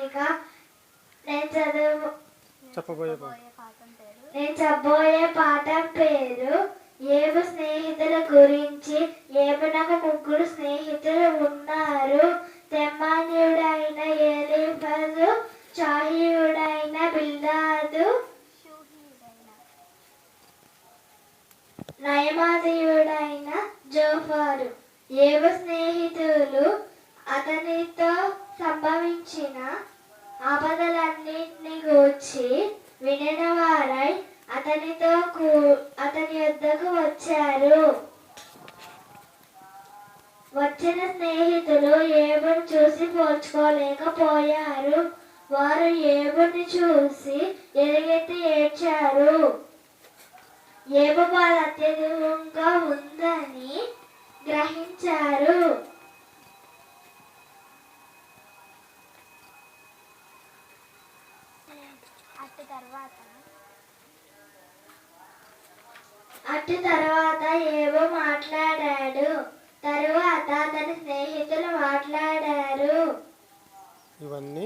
ఇక నేను చెప్పబోయే పాఠం పేరు ఏబు స్నేహితుల గురించి. ఏబునకు ముగ్గురు స్నేహితులు ఉన్నారు. తెమ్మాన్యుడైన ఎలీఫజు, షాహీయుడైన బిల్దాదు, నయమాతీయుడైన జోఫారు. ఏబు స్నేహితులు అతనితో సంభవించిన ఆపదలన్నింటినీ గూర్చి వినిన వారై అతని యొద్దకు వచ్చారు. వచ్చిన స్నేహితులు ఏబును చూసి పోల్చుకోలేకపోయారు. వారు ఏబుని చూసి ఎలుగెత్తి ఏడ్చారు. ఏబు బాధ అత్యధికంగా ఉందని గ్రహించారు. అటు తర్వాత ఏబు మాట్లాడాడు. తరువాత అతని స్నేహితులు మాట్లాడారు. ఇవన్నీ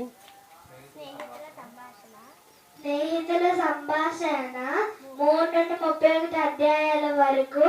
స్నేహితుల సంభాషణ 3 నుండి 31 అధ్యాయాల వరకు